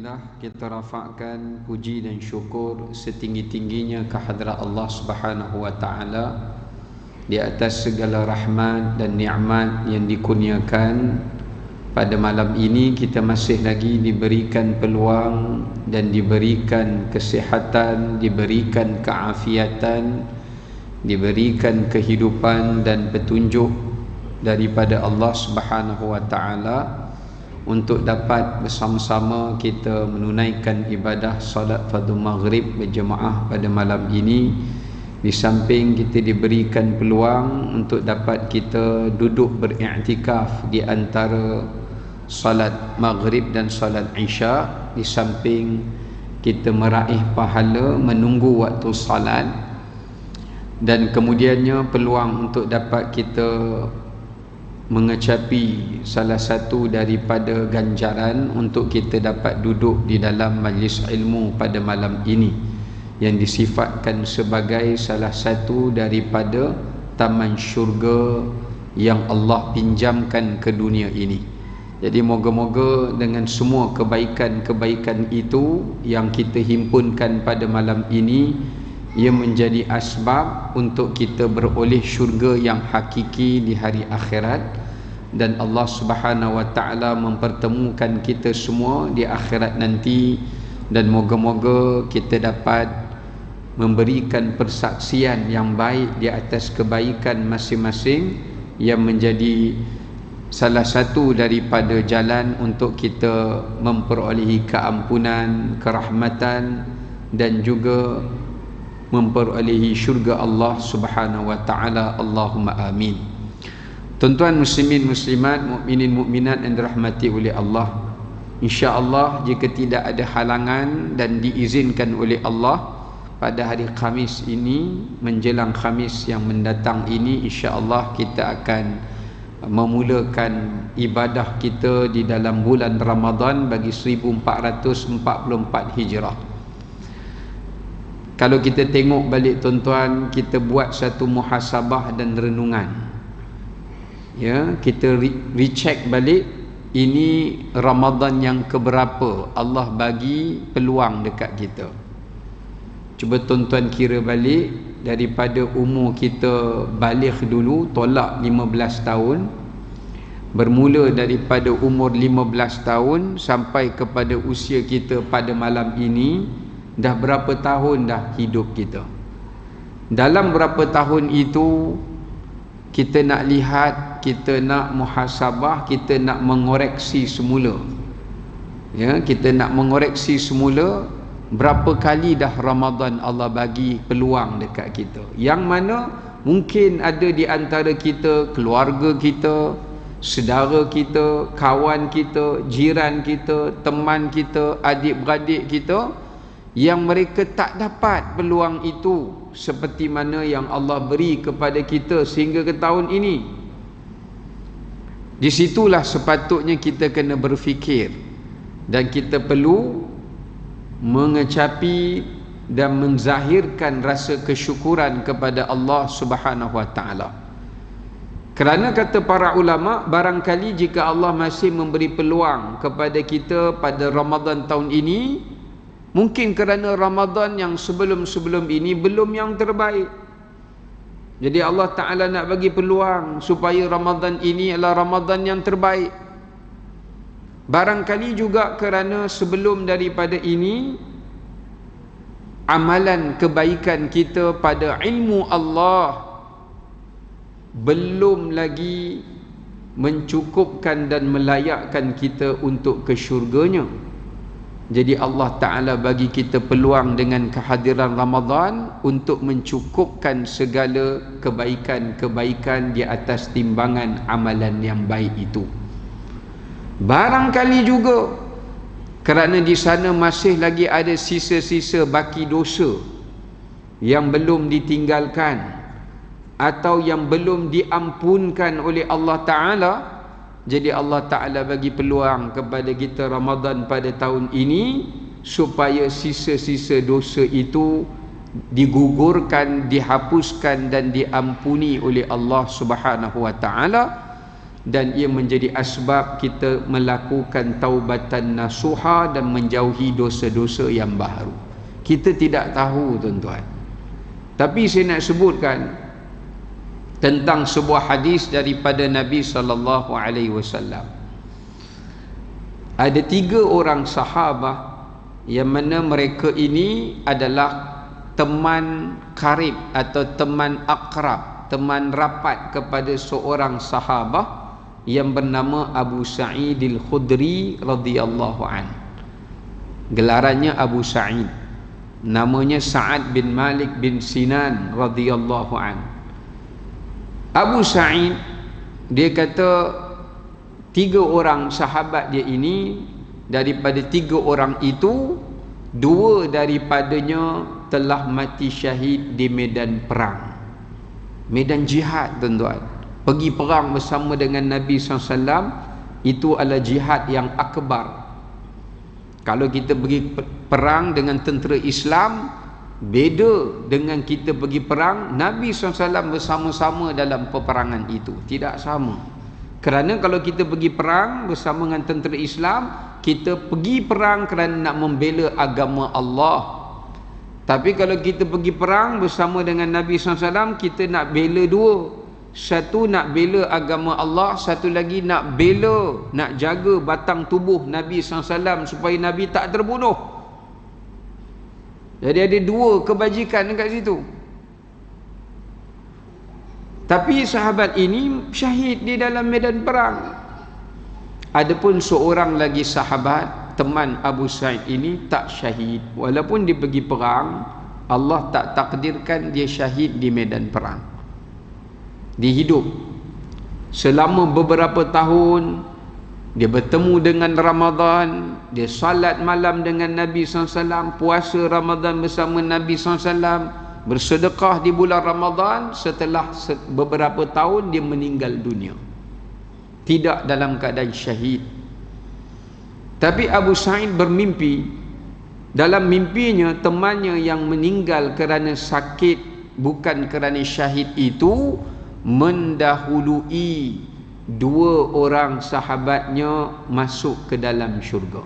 Alhamdulillah, kita rafa'kan puji dan syukur setinggi-tingginya kehadrat Allah Subhanahu wa taala di atas segala rahmat dan nikmat yang dikurniakan. Pada malam ini kita masih lagi diberikan peluang dan diberikan kesihatan, diberikan keafiatan, diberikan kehidupan dan petunjuk daripada Allah Subhanahu wa taala untuk dapat bersama-sama kita menunaikan ibadah solat fardu maghrib berjemaah pada malam ini. Di samping kita diberikan peluang untuk dapat kita duduk beriktikaf di antara solat maghrib dan solat isya, di samping kita meraih pahala menunggu waktu solat, dan kemudiannya peluang untuk dapat kita mengecapi salah satu daripada ganjaran untuk kita dapat duduk di dalam majlis ilmu pada malam ini yang disifatkan sebagai salah satu daripada taman syurga yang Allah pinjamkan ke dunia ini. Jadi moga-moga dengan semua kebaikan-kebaikan itu yang kita himpunkan pada malam ini, ia menjadi asbab untuk kita beroleh syurga yang hakiki di hari akhirat, dan Allah Subhanahu wa taala mempertemukan kita semua di akhirat nanti, dan moga-moga kita dapat memberikan persaksian yang baik di atas kebaikan masing-masing yang menjadi salah satu daripada jalan untuk kita memperolehi keampunan, kerahmatan dan juga memperolehi syurga Allah Subhanahu wa taala. Allahumma amin. Tuan-tuan muslimin muslimat, mukminin mukminat yang dirahmati oleh Allah, insya-Allah jika tidak ada halangan dan diizinkan oleh Allah, pada hari Khamis ini menjelang Khamis yang mendatang ini, insya-Allah kita akan memulakan ibadah kita di dalam bulan Ramadan bagi 1444 Hijrah. Kalau kita tengok balik tuan-tuan, kita buat satu muhasabah dan renungan, ya, kita recheck balik, ini Ramadan yang keberapa Allah bagi peluang dekat kita. Cuba tuan-tuan kira balik daripada umur kita baligh dulu, tolak 15 tahun, bermula daripada umur 15 tahun sampai kepada usia kita pada malam ini, dah berapa tahun dah hidup kita. Dalam berapa tahun itu kita nak lihat, kita nak muhasabah, kita nak mengoreksi semula, ya, kita nak mengoreksi semula berapa kali dah Ramadan Allah bagi peluang dekat kita, yang mana mungkin ada di antara kita, keluarga kita, saudara kita, kawan kita, jiran kita, teman kita, adik-beradik kita, yang mereka tak dapat peluang itu seperti mana yang Allah beri kepada kita sehingga ke tahun ini. Di situlah sepatutnya kita kena berfikir, dan kita perlu mengecapi dan menzahirkan rasa kesyukuran kepada Allah Subhanahu wa taala. Kerana kata para ulama, barangkali jika Allah masih memberi peluang kepada kita pada Ramadan tahun ini, mungkin kerana Ramadan yang sebelum-sebelum ini belum yang terbaik. Jadi Allah Ta'ala nak bagi peluang supaya Ramadan ini adalah Ramadan yang terbaik. Barangkali juga kerana sebelum daripada ini, amalan kebaikan kita pada ilmu Allah belum lagi mencukupkan dan melayakkan kita untuk ke syurganya. Jadi Allah Ta'ala bagi kita peluang dengan kehadiran Ramadan untuk mencukupkan segala kebaikan-kebaikan di atas timbangan amalan yang baik itu. Barangkali juga kerana di sana masih lagi ada sisa-sisa baki dosa yang belum ditinggalkan atau yang belum diampunkan oleh Allah Ta'ala. Jadi Allah Ta'ala bagi peluang kepada kita Ramadan pada tahun ini supaya sisa-sisa dosa itu digugurkan, dihapuskan dan diampuni oleh Allah Subhanahu wa Ta'ala. dan ia menjadi asbab kita melakukan taubatan nasuha dan menjauhi dosa-dosa yang baharu. Kita tidak tahu tuan-tuan. Tapi saya nak sebutkan tentang sebuah hadis daripada Nabi sallallahu alaihi wasallam. Ada 3 orang sahabat yang mana mereka ini adalah teman karib atau teman akrab, teman rapat kepada seorang sahabat yang bernama Abu Sa'id al-Khudri radhiyallahu an. Gelarannya Abu Sa'id, namanya Sa'ad bin Malik bin Sinan radhiyallahu an. Abu Sa'id dia kata 3 orang sahabat dia ini, daripada 3 orang itu 2 daripadanya telah mati syahid di medan perang, medan jihad tuan-tuan. Pergi perang bersama dengan Nabi SAW, itu adalah jihad yang akbar. Kalau kita pergi perang dengan tentera Islam, beda dengan kita pergi perang Nabi SAW bersama-sama dalam peperangan itu, tidak sama. Kerana kalau kita pergi perang bersama dengan tentera Islam, kita pergi perang kerana nak membela agama Allah. Tapi kalau kita pergi perang bersama dengan Nabi SAW, kita nak bela 2. Satu nak bela agama Allah, satu lagi nak bela, nak jaga batang tubuh Nabi SAW supaya Nabi tak terbunuh. Jadi ada 2 kebajikan dekat situ. Tapi sahabat ini syahid di dalam medan perang. Adapun seorang lagi sahabat, teman Abu Sa'id ini tak syahid. Walaupun dia pergi perang, Allah tak takdirkan dia syahid di medan perang. Dia hidup selama beberapa tahun. Dia bertemu dengan Ramadan, dia salat malam dengan Nabi SAW, puasa Ramadan bersama Nabi SAW, bersedekah di bulan Ramadan. Setelah beberapa tahun dia meninggal dunia, tidak dalam keadaan syahid. Tapi Abu Sa'id bermimpi, dalam mimpinya temannya yang meninggal kerana sakit, bukan kerana syahid itu, mendahului 2 orang sahabatnya masuk ke dalam syurga.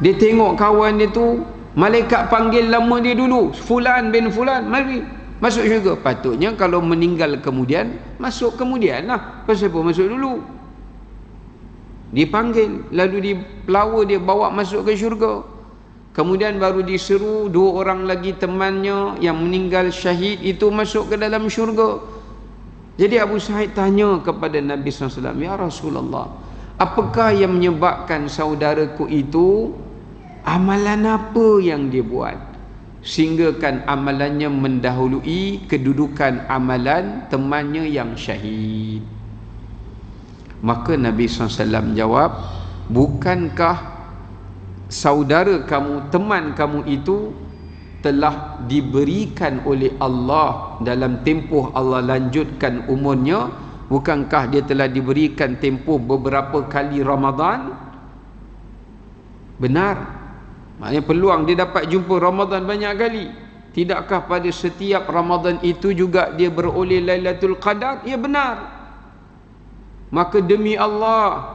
Dia tengok kawan dia tu, malaikat panggil nama dia dulu, Fulan bin Fulan, mari masuk syurga. Patutnya kalau meninggal kemudian, masuk kemudian lah. Pasal apa masuk dulu? Dipanggil, lalu dipelawa, dia bawa masuk ke syurga. Kemudian baru diseru 2 orang lagi temannya yang meninggal syahid itu masuk ke dalam syurga. Jadi Abu Sa'id tanya kepada Nabi SAW, ya Rasulullah, apakah yang menyebabkan saudaraku itu, amalan apa yang dia buat sehinggakan amalannya mendahului kedudukan amalan temannya yang syahid? Maka Nabi SAW jawab, bukankah saudara kamu, teman kamu itu telah diberikan oleh Allah dalam tempoh Allah lanjutkan umurnya? Bukankah dia telah diberikan tempoh beberapa kali Ramadan? Benar. Maknanya peluang dia dapat jumpa Ramadan banyak kali. Tidakkah pada setiap Ramadan itu juga dia beroleh Lailatul Qadar? Ya benar. Maka demi Allah,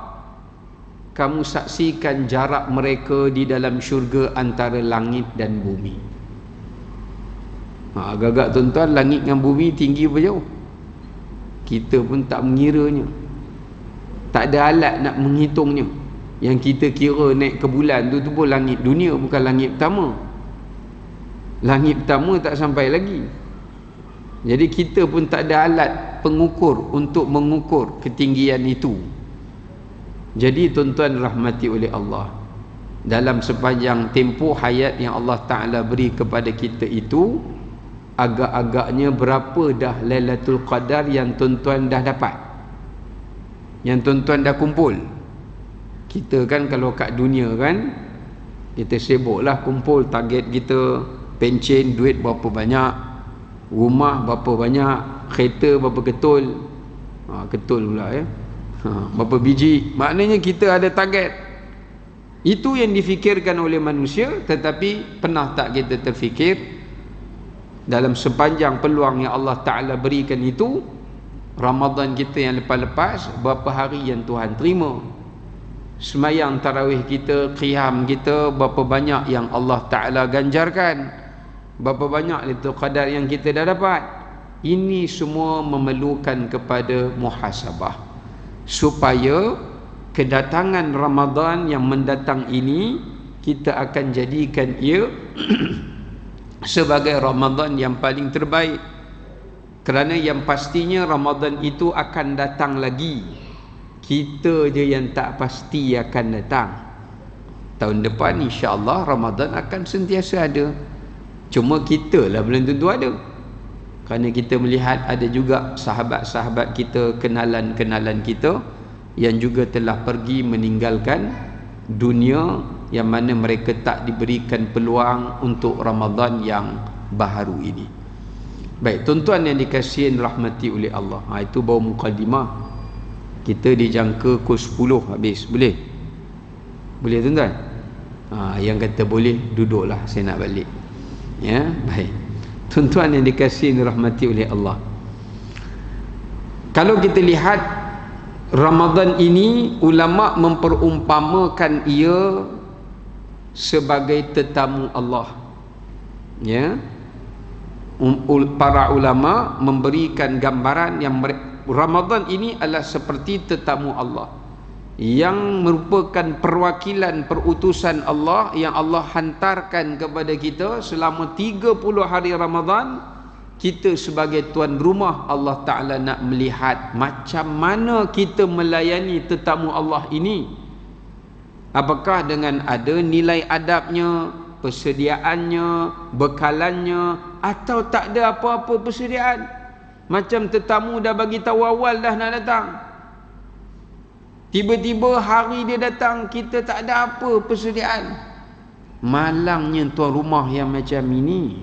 kamu saksikan jarak mereka di dalam syurga antara langit dan bumi. Agak-agak tuan-tuan, langit dengan bumi tinggi apa jauh? Kita pun tak mengiranya. Tak ada alat nak menghitungnya. Yang kita kira naik ke bulan tu pun langit dunia, bukan langit pertama. Langit pertama tak sampai lagi. Jadi kita pun tak ada alat pengukur untuk mengukur ketinggian itu. Jadi tuan-tuan rahmati oleh Allah, dalam sepanjang tempoh hayat yang Allah Ta'ala beri kepada kita itu, agak-agaknya berapa dah Lailatul Qadar yang tuan-tuan dah dapat, yang tuan-tuan dah kumpul? Kita kan kalau kat dunia kan, kita sibuklah kumpul, target kita pencen duit berapa banyak, rumah berapa banyak, kereta berapa ketul, ketul pula ya, berapa biji. Maknanya kita ada target. Itu yang difikirkan oleh manusia. Tetapi pernah tak kita terfikir dalam sepanjang peluang yang Allah Ta'ala berikan itu, Ramadan kita yang lepas-lepas, berapa hari yang Tuhan terima. Semayang tarawih kita, qiyam kita, berapa banyak yang Allah Ta'ala ganjarkan, berapa banyak itu qadar yang kita dah dapat. Ini semua memerlukan kepada muhasabah, supaya kedatangan Ramadan yang mendatang ini kita akan jadikan ia sebagai Ramadan yang paling terbaik. Kerana yang pastinya Ramadan itu akan datang lagi, kita je yang tak pasti akan datang. Tahun depan insya-Allah Ramadan akan sentiasa ada, cuma kita lah belum tentu ada. Kerana kita melihat ada juga sahabat-sahabat kita, kenalan-kenalan kita yang juga telah pergi meninggalkan dunia, yang mana mereka tak diberikan peluang untuk Ramadan yang baharu ini. Baik, tuan-tuan yang dikasihi rahmati oleh Allah, itu baru mukadimah. Kita dijangka pukul 10 habis. Boleh? Boleh tuan-tuan? Yang kata boleh, duduklah, saya nak balik. Ya, baik. Tuan-tuan yang dikasihi rahmati oleh Allah, kalau kita lihat Ramadan ini, ulama memperumpamakan ia sebagai tetamu Allah. Ya, para ulama memberikan gambaran yang Ramadan ini adalah seperti tetamu Allah, yang merupakan perwakilan perutusan Allah yang Allah hantarkan kepada kita selama 30 hari Ramadan. Kita sebagai tuan rumah, Allah Ta'ala nak melihat macam mana kita melayani tetamu Allah ini. Apakah dengan ada nilai adabnya, persediaannya, bekalannya, atau tak ada apa-apa persediaan. Macam tetamu dah bagi tahu awal dah nak datang, tiba-tiba hari dia datang, kita tak ada apa persediaan. Malangnya tuan rumah yang macam ini,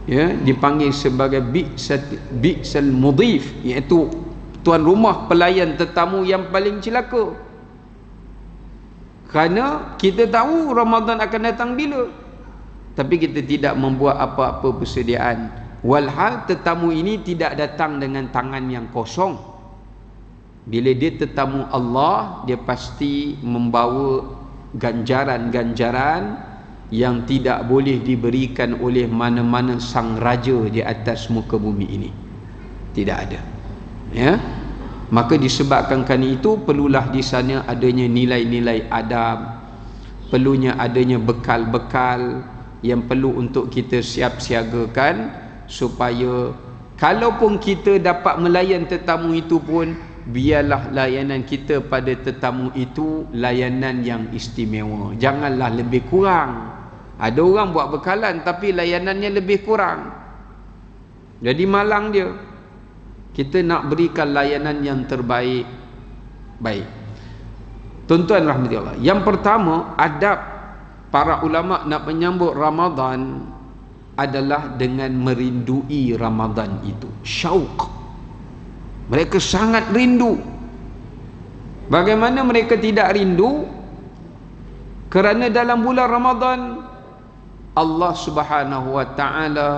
ya, dipanggil sebagai bi'sal mudhif, iaitu tuan rumah pelayan tetamu yang paling celaka. Kerana kita tahu Ramadan akan datang bila, tapi kita tidak membuat apa-apa persediaan. Walhal tetamu ini tidak datang dengan tangan yang kosong. Bila dia tetamu Allah, dia pasti membawa ganjaran-ganjaran yang tidak boleh diberikan oleh mana-mana sang raja di atas muka bumi ini. Tidak ada. Ya, maka disebabkan kerana itu, perlulah di sana adanya nilai-nilai adab, perlunya adanya bekal-bekal yang perlu untuk kita siap-siagakan, supaya kalaupun kita dapat melayan tetamu itu pun, biarlah layanan kita pada tetamu itu layanan yang istimewa, janganlah lebih kurang. Ada orang buat bekalan tapi layanannya lebih kurang, jadi malang dia. Kita nak berikan layanan yang terbaik. Baik, tuan-tuan rahmati Allah, yang pertama, adab para ulama nak menyambut Ramadan adalah dengan merindui Ramadan itu. Syauq, mereka sangat rindu. Bagaimana mereka tidak rindu? Kerana dalam bulan Ramadan Allah Subhanahu wa Ta'ala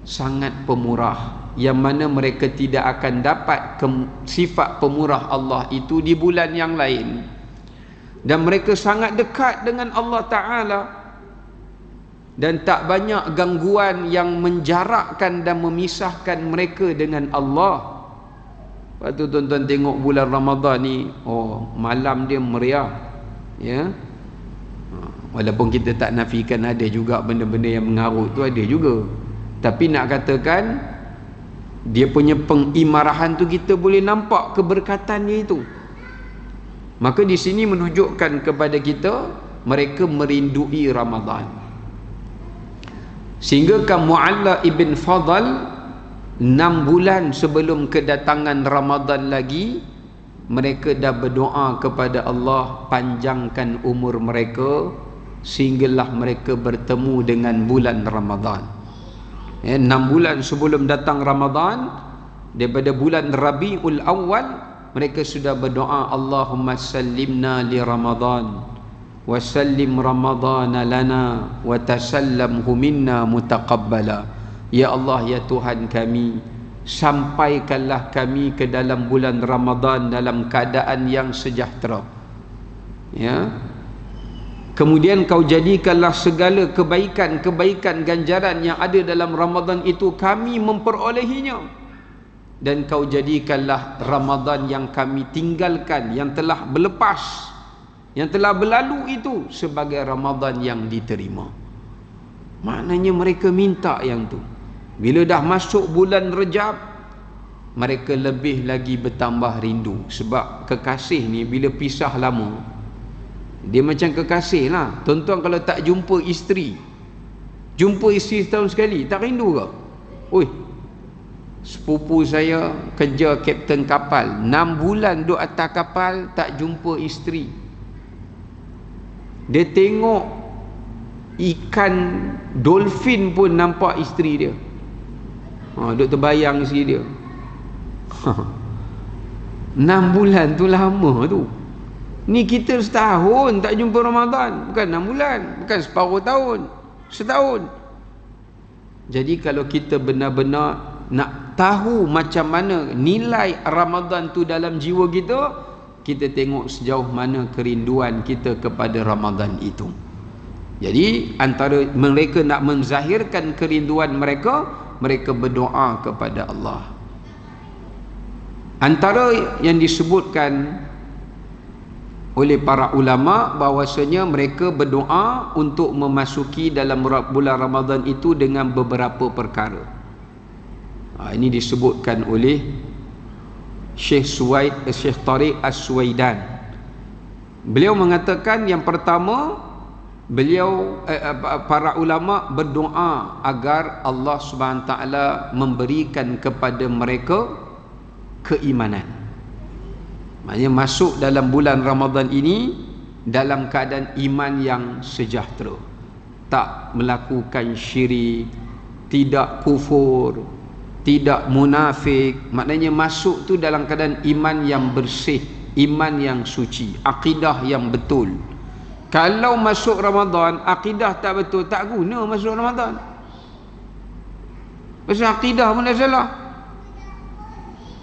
sangat pemurah, yang mana mereka tidak akan dapat sifat pemurah Allah itu di bulan yang lain. Dan mereka sangat dekat dengan Allah Ta'ala, dan tak banyak gangguan yang menjarakkan dan memisahkan mereka dengan Allah. Lepas tu tuan-tuan tengok bulan Ramadan ni, malam dia meriah, ya. Walaupun kita tak nafikan ada juga benda-benda yang mengarut tu, ada juga. Tapi nak katakan dia punya pengimarahan tu, kita boleh nampak keberkatannya itu. Maka di sini menunjukkan kepada kita mereka merindui Ramadan. Sehingga kan Mu'alla ibn Fadal 6 bulan sebelum kedatangan Ramadan lagi, mereka dah berdoa kepada Allah panjangkan umur mereka sehinggalah mereka bertemu dengan bulan Ramadan. 6 bulan sebelum datang Ramadan, daripada bulan Rabiul Awal, mereka sudah berdoa, Allahumma sallimna li Ramadan wa sallim Ramadana lana wa tasallamhu minna mutaqabbala. Ya Allah, ya Tuhan kami, sampaikanlah kami ke dalam bulan Ramadan dalam keadaan yang sejahtera. Ya. Kemudian kau jadikanlah segala kebaikan-kebaikan ganjaran yang ada dalam Ramadan itu kami memperolehinya. Dan kau jadikanlah Ramadan yang kami tinggalkan, yang telah berlepas, yang telah berlalu itu sebagai Ramadan yang diterima. Maknanya mereka minta yang tu. Bila dah masuk bulan Rejab, mereka lebih lagi bertambah rindu. Sebab kekasih ni bila pisah lama, dia macam kekasih lah. Tuan-tuan kalau tak jumpa isteri, jumpa isteri setahun sekali, tak rindu ke? Oi, sepupu saya kerja kapten kapal, 6 bulan duduk atas kapal tak jumpa isteri. Dia tengok ikan dolphin pun nampak isteri dia. Duduk terbayang isteri dia. 6 bulan tu lama tu. Ni kita setahun tak jumpa Ramadan. Bukan 6 bulan, bukan separuh tahun, setahun. Jadi kalau kita benar-benar nak tahu macam mana nilai Ramadan tu dalam jiwa kita, kita tengok sejauh mana kerinduan kita kepada Ramadan itu. Jadi antara mereka nak menzahirkan kerinduan mereka, mereka berdoa kepada Allah. Antara yang disebutkan oleh para ulama bahawasanya mereka berdoa untuk memasuki dalam bulan Ramadan itu dengan beberapa perkara. Ini disebutkan oleh Syekh Tariq As-Suwaidan. Beliau mengatakan yang pertama, para ulama berdoa agar Allah SWT memberikan kepada mereka keimanan. Maksudnya masuk dalam bulan Ramadan ini dalam keadaan iman yang sejahtera, tak melakukan syirik, tidak kufur, tidak munafik. Maknanya masuk tu dalam keadaan iman yang bersih, iman yang suci, akidah yang betul. Kalau masuk Ramadan akidah tak betul, tak guna masuk Ramadan. Pasal akidah pun dah salah.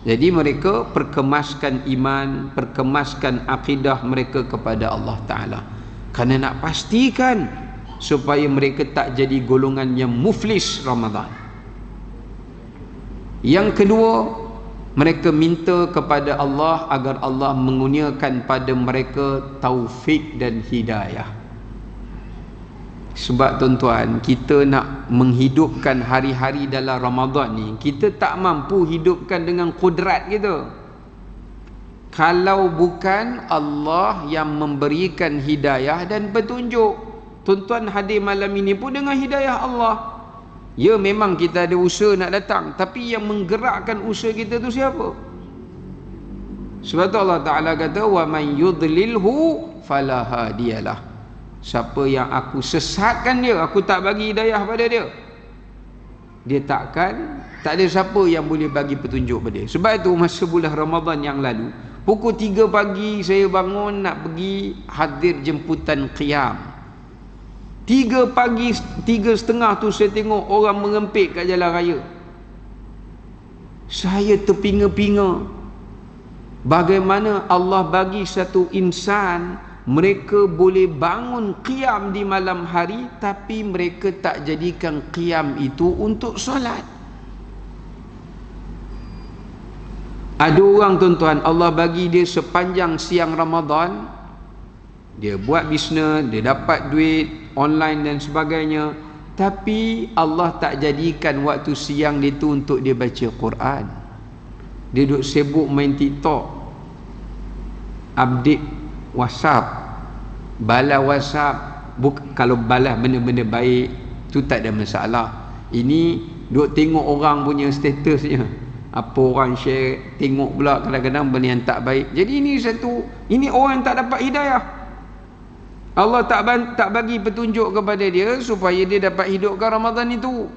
Jadi mereka perkemaskan iman, perkemaskan akidah mereka kepada Allah Ta'ala. Kerana nak pastikan supaya mereka tak jadi golongan yang muflis Ramadan. Yang kedua, mereka minta kepada Allah agar Allah mengurniakan pada mereka taufik dan hidayah. Sebab tuan-tuan, kita nak menghidupkan hari-hari dalam Ramadan ni, kita tak mampu hidupkan dengan kudrat kita. Kalau bukan Allah yang memberikan hidayah dan petunjuk. Tuan-tuan hadir malam ini pun dengan hidayah Allah. Ya, memang kita ada usaha nak datang, tapi yang menggerakkan usaha kita tu siapa? Sebab tu Allah Ta'ala kata, wa man yudlilhu fala hadiyalah. Siapa yang aku sesatkan dia, aku tak bagi hidayah pada dia, dia tak ada siapa yang boleh bagi petunjuk pada dia. Sebab itu masa bulan Ramadan yang lalu, pukul 3 pagi saya bangun nak pergi hadir jemputan qiyam. 3 pagi, 3:30 tu saya tengok orang mengempit kat jalan raya. Saya terpinga-pinga bagaimana Allah bagi satu insan, mereka boleh bangun qiyam di malam hari, tapi mereka tak jadikan qiyam itu untuk solat. Ada orang tuan-tuan, Allah bagi dia sepanjang siang Ramadan, dia buat bisnes, dia dapat duit online dan sebagainya, tapi Allah tak jadikan waktu siang dia tu untuk dia baca Quran. Dia duduk sibuk main TikTok, update WhatsApp, balas WhatsApp. Kalau balas benda-benda baik tu tak ada masalah. Ini duk tengok orang punya statusnya, apa orang share, tengok pula kadang-kadang benda yang tak baik. Jadi ini orang yang tak dapat hidayah. Allah tak bagi petunjuk kepada dia supaya dia dapat hidupkan Ramadan itu.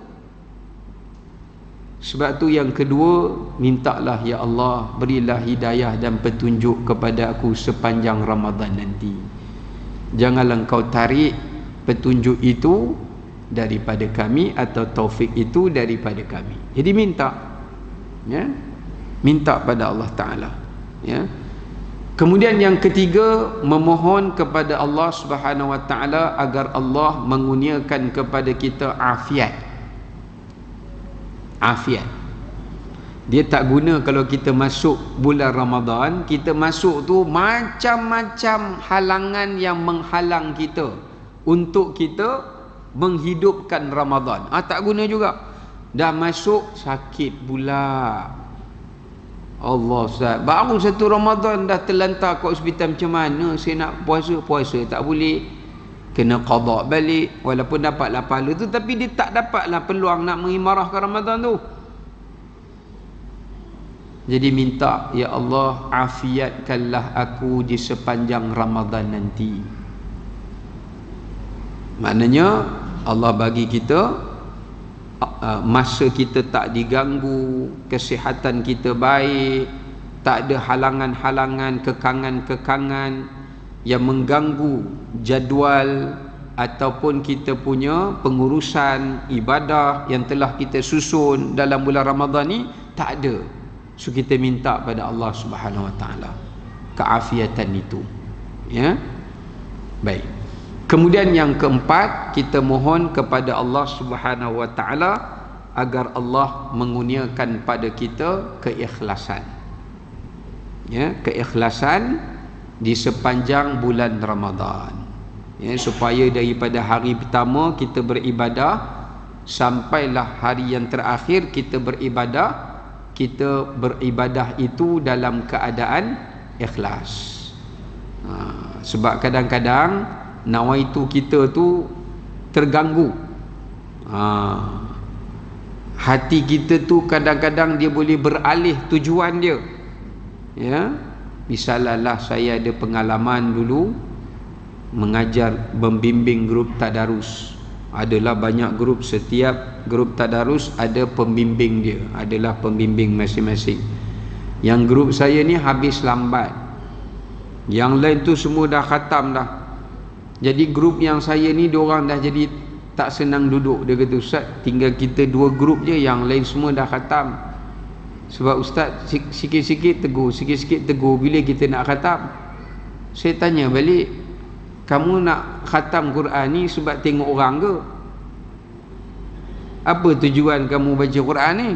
Sebab tu yang kedua, mintalah ya Allah, berilah hidayah dan petunjuk kepada aku sepanjang Ramadan nanti. Janganlah engkau tarik petunjuk itu daripada kami atau taufik itu daripada kami. Jadi minta. Ya, minta pada Allah Ta'ala. Ya. Kemudian yang ketiga, memohon kepada Allah Subhanahu Wa Ta'ala agar Allah mengurniakan kepada kita afiat. Afiat. Dia tak guna kalau kita masuk bulan Ramadan, kita masuk tu macam-macam halangan yang menghalang kita untuk kita menghidupkan Ramadan. Tak guna juga. Dah masuk sakit pula. Allah Ustaz, baru satu Ramadan dah terlantar kat hospital, macam mana saya nak puasa? Puasa tak boleh, kena qada balik. Walaupun dapatlah pahala tu, tapi dia tak dapatlah peluang nak mengimarahkan Ramadan tu. Jadi minta, ya Allah, afiatkanlah aku di sepanjang Ramadan nanti. Maknanya Allah bagi kita masa kita tak diganggu, kesihatan kita baik, tak ada halangan-halangan, kekangan-kekangan yang mengganggu jadual ataupun kita punya pengurusan ibadah yang telah kita susun dalam bulan Ramadan ni, tak ada. So kita minta pada Allah Subhanahu Wa Ta'ala keafiatan itu. Ya. Baik. Kemudian yang keempat, kita mohon kepada Allah Subhanahu Wa Ta'ala agar Allah mengurniakan pada kita keikhlasan. Ya, keikhlasan di sepanjang bulan Ramadan. Ya, supaya daripada hari pertama kita beribadah sampailah hari yang terakhir kita beribadah itu dalam keadaan ikhlas. Sebab kadang-kadang nawaitu kita tu terganggu. Hati kita tu kadang-kadang dia boleh beralih tujuan dia. Ya, misalnya saya ada pengalaman dulu mengajar, membimbing grup tadarus. Adalah banyak grup, setiap grup tadarus ada pembimbing dia, adalah pembimbing masing-masing. Yang grup saya ni habis lambat, yang lain tu semua dah khatam dah. Jadi grup yang saya ni, diorang dah jadi tak senang duduk. Dia kata, Ustaz, tinggal kita 2 grup je, yang lain semua dah khatam. Sebab Ustaz sikit-sikit tegur, sikit-sikit tegur, bila kita nak khatam? Saya tanya balik, kamu nak khatam Quran ni sebab tengok orang ke? Apa tujuan kamu baca Quran ni?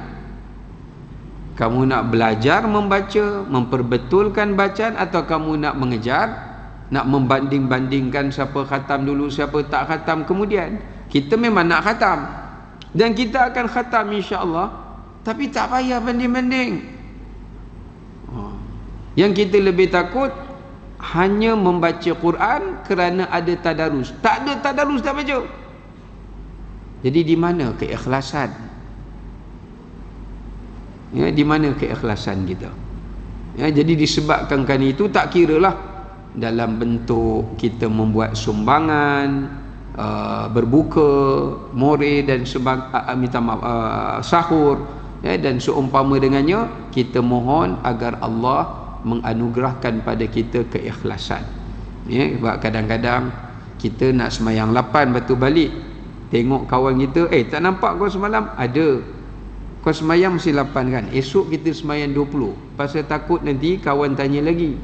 Kamu nak belajar membaca, memperbetulkan bacaan, atau kamu nak mengejar, nak membanding-bandingkan siapa khatam dulu, siapa tak khatam kemudian? Kita memang nak khatam, dan kita akan khatam insya-Allah, tapi tak payah banding-banding. Yang kita lebih takut hanya membaca Quran kerana ada tadarus. Tak ada tadarus tak baca. Jadi di mana keikhlasan? Ya, di mana keikhlasan kita? Ya, jadi disebabkan kan itu, tak kiralah dalam bentuk kita membuat sumbangan, berbuka, more dan sahur, ya, dan seumpama dengannya, kita mohon agar Allah menganugerahkan pada kita keikhlasan. Ya, sebab kadang-kadang kita nak semayang 8 lepas tu balik, tengok kawan kita, tak nampak kau semalam? Ada, kau semayang mesti 8 kan? Esok kita semayang 20, pasal takut nanti kawan tanya lagi.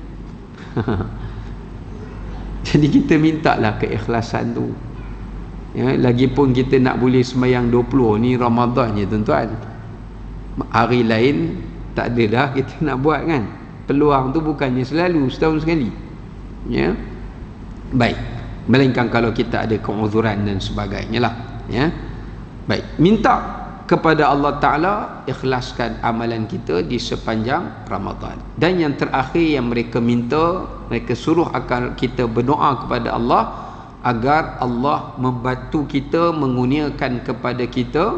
Jadi kita mintalah keikhlasan tu. Ya, lagipun kita nak boleh semayang 20 ni Ramadan je tuan-tuan, hari lain tak ada dah kita nak buat kan. Peluang tu bukannya selalu, setahun sekali. Ya. Baik, melainkan kalau kita ada keuzuran dan sebagainya lah. Ya. Baik, minta kepada Allah Ta'ala ikhlaskan amalan kita di sepanjang Ramadan. Dan yang terakhir yang mereka minta, mereka suruh akan kita berdoa kepada Allah agar Allah membantu kita, mengurniakan kepada kita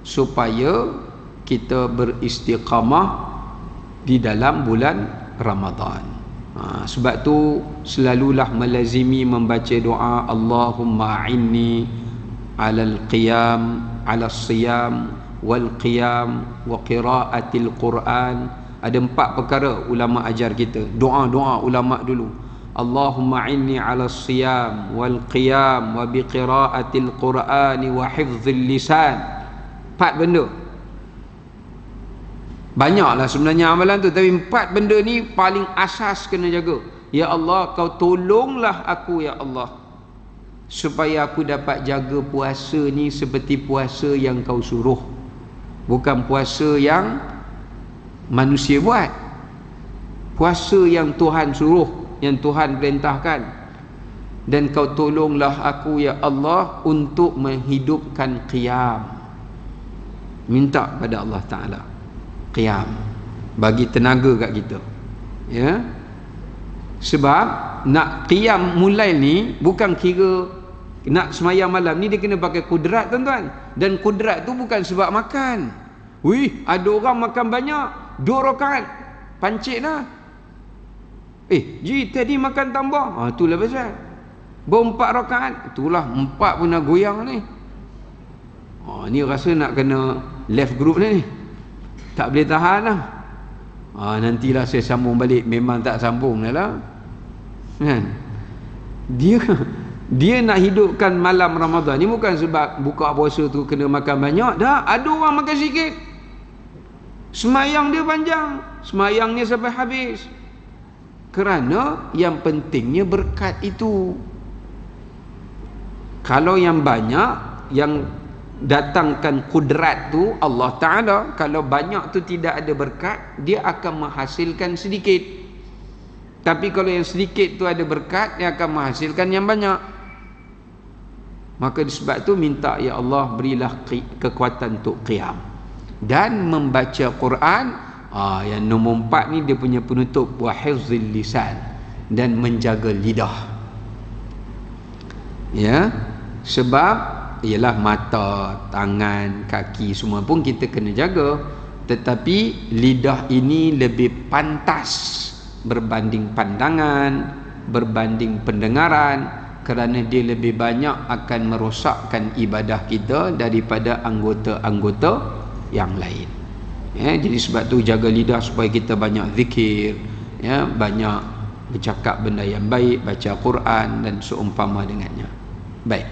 supaya kita beristiqamah di dalam bulan Ramadan. Sebab tu selalulah melazimi membaca doa, Allahumma a'inni alal qiyam, ala siyam wal qiyam wa qiraatil Quran. Ada 4 perkara ulama ajar kita, doa-doa ulama dulu. Allahumma a'inni ala siyam wal qiyam wa bi qiraatil Quran wa hifdzil lisan. 4 benda. Banyaklah sebenarnya amalan tu, tapi 4 benda ni paling asas kena jaga. Ya Allah, kau tolonglah aku ya Allah, supaya aku dapat jaga puasa ni seperti puasa yang kau suruh, bukan puasa yang manusia buat, puasa yang Tuhan suruh, yang Tuhan perintahkan. Dan kau tolonglah aku ya Allah untuk menghidupkan qiyam. Minta pada Allah Ta'ala qiyam, bagi tenaga kat kita, ya. Sebab nak qiyam mulai ni bukan kira nak semayang malam ni dia kena pakai kudrat, tuan-tuan. Dan kudrat tu bukan sebab makan. Wih, ada orang makan banyak 2 rakaat pancit dah. Ji tadi makan tambah, itulah pasal. Baru 4 rakaat, itulah 4 pun nak goyang ni. Ni rasa nak kena left group ni, tak boleh tahan lah. Nantilah saya sambung balik. Memang tak sambung lah kan. Dia nak hidupkan malam Ramadan ni bukan sebab buka puasa tu kena makan banyak. Dah ada orang makan sikit, semayang dia panjang, semayangnya sampai habis, kerana yang pentingnya berkat itu. Kalau yang banyak, yang datangkan kudrat tu Allah Ta'ala, kalau banyak tu tidak ada berkat, dia akan menghasilkan sedikit. Tapi kalau yang sedikit tu ada berkat, dia akan menghasilkan yang banyak. Maka disebab tu minta ya Allah berilah kekuatan untuk qiyam dan membaca Quran. Yang nombor 4 ni dia punya penutup, wa hifzil lisan, dan menjaga lidah, ya. Sebab ialah mata, tangan, kaki semua pun kita kena jaga, tetapi lidah ini lebih pantas berbanding pandangan, berbanding pendengaran, kerana dia lebih banyak akan merosakkan ibadah kita daripada anggota-anggota yang lain, ya. Jadi sebab tu jaga lidah supaya kita banyak zikir, ya, banyak bercakap benda yang baik, baca Quran dan seumpama dengannya. Baik.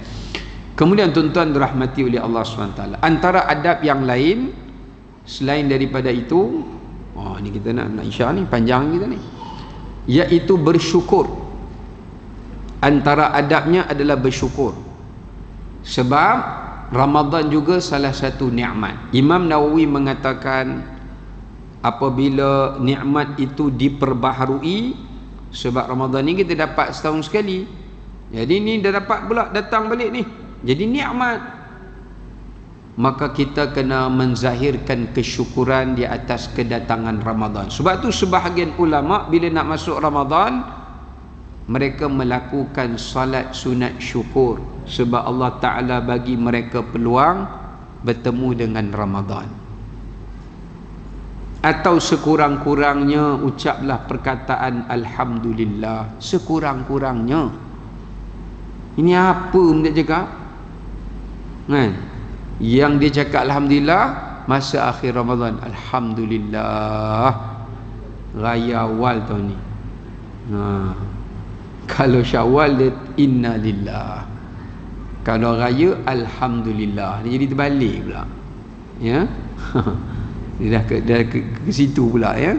Kemudian tuan-tuan dirahmati oleh Allah SWT, antara adab yang lain selain daripada itu, ni kita nak isyak ni, panjang kita ni, iaitu bersyukur. Antara adabnya adalah bersyukur. Sebab Ramadan juga salah satu nikmat. Imam Nawawi mengatakan apabila nikmat itu diperbaharui, sebab Ramadan ni kita dapat setahun sekali, jadi ni dah dapat pula datang balik ni, jadi nikmat, maka kita kena menzahirkan kesyukuran di atas kedatangan Ramadan. Sebab tu sebahagian ulama bila nak masuk Ramadan, mereka melakukan salat sunat syukur, sebab Allah Ta'ala bagi mereka peluang bertemu dengan Ramadan. Atau sekurang-kurangnya ucaplah perkataan Alhamdulillah, sekurang-kurangnya. Ini apa dia cakap kan? Yang dia cakap Alhamdulillah masa akhir Ramadan, Alhamdulillah raya awal tahun ni. Kalau Syawal dia Inna Lillah, kalau raya Alhamdulillah. Dia jadi terbalik pula, ya. Dia dah ke situ pula, ya.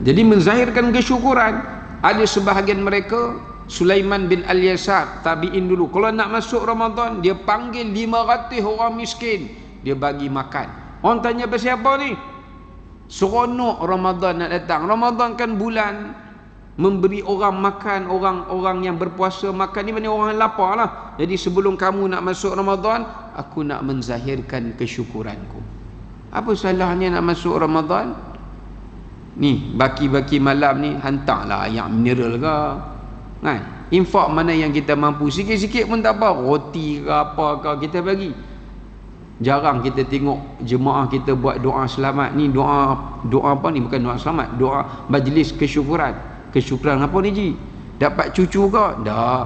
Jadi menzahirkan kesyukuran. Ada sebahagian mereka, Sulaiman bin Al-Yasar, tabi'in dulu, kalau nak masuk Ramadan dia panggil 500 orang miskin, dia bagi makan. Orang tanya pasal apa ni? Seronok Ramadan nak datang. Ramadan kan bulan memberi orang makan, orang-orang yang berpuasa makan. Ni mana orang yang lapar lah. Jadi sebelum kamu nak masuk Ramadan, aku nak menzahirkan kesyukuranku. Apa salahnya nak masuk Ramadan? Ni baki-baki malam ni hantarlah air mineral ke kan? Infak mana yang kita mampu, sikit-sikit pun tak apa, roti ke apa ke kita bagi. Jarang kita tengok jemaah kita buat doa selamat ni. Doa apa ni? Bukan doa selamat, doa majlis kesyukuran. Kesyukuran apa ni Ji? Dapat cucu ke? Tak.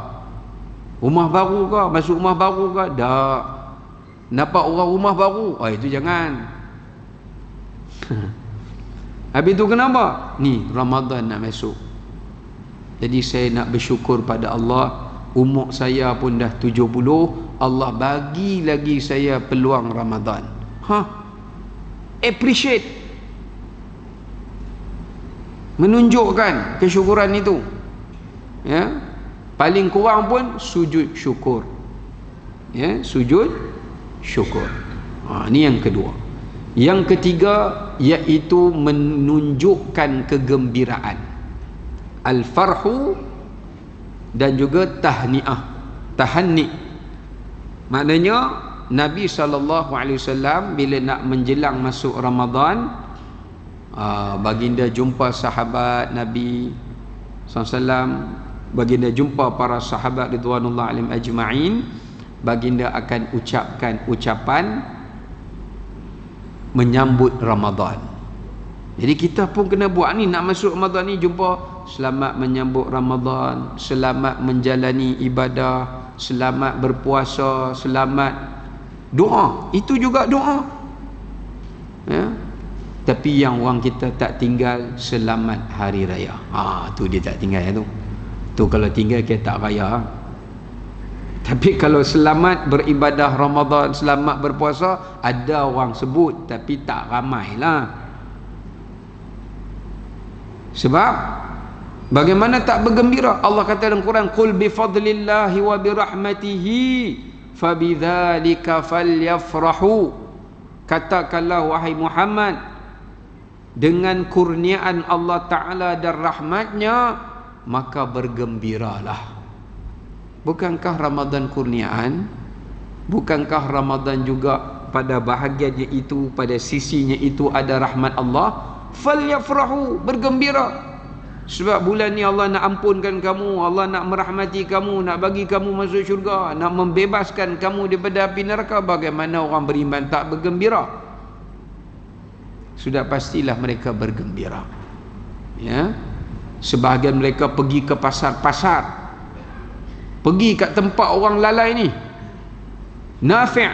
Rumah baru ke? Masuk rumah baru ke? Tak. Nampak orang rumah baru? Itu jangan. Habis tu kenapa? Ni Ramadan nak masuk, jadi saya nak bersyukur pada Allah. Umur saya pun dah 70, Allah bagi lagi saya peluang Ramadan. appreciate, menunjukkan kesyukuran itu, ya. Paling kurang pun sujud syukur, ya, sujud syukur. Ini yang kedua. Yang ketiga iaitu menunjukkan kegembiraan, al-farhu, dan juga tahniah, tahanni. Maknanya Nabi SAW bila nak menjelang masuk Ramadan, baginda jumpa sahabat Nabi SAW, baginda jumpa para sahabat ridwanullah alaihim ajma'in, baginda akan ucapkan ucapan menyambut Ramadan. Jadi kita pun kena buat ni, nak masuk Ramadan ni, jumpa selamat menyambut Ramadan, selamat menjalani ibadah, selamat berpuasa, selamat doa. Itu juga doa, ya. Tapi yang orang kita tak tinggal selamat hari raya. Tu dia tak tinggal, tu. Tu kalau tinggal kita tak raya. Tapi kalau selamat beribadah Ramadan, selamat berpuasa, ada orang sebut tapi tak ramai lah. Sebab bagaimana tak bergembira? Allah kata dalam Quran, qul bi fadlillahi wa bi rahmatihi fabidzalika falyafrahu. Katakanlah wahai Muhammad, dengan kurniaan Allah Ta'ala dan rahmatnya, maka bergembiralah. Bukankah Ramadan kurniaan? Bukankah Ramadan juga pada bahagiannya itu, pada sisinya itu ada rahmat Allah? Falyafrahu, bergembira. Sebab bulan ni Allah nak ampunkan kamu, Allah nak merahmati kamu, nak bagi kamu masuk syurga, nak membebaskan kamu daripada api neraka. Bagaimana orang beriman tak bergembira? Sudah pastilah mereka bergembira, ya. Sebahagian mereka pergi ke pasar-pasar, pergi kat tempat orang lalai ni. Nafi',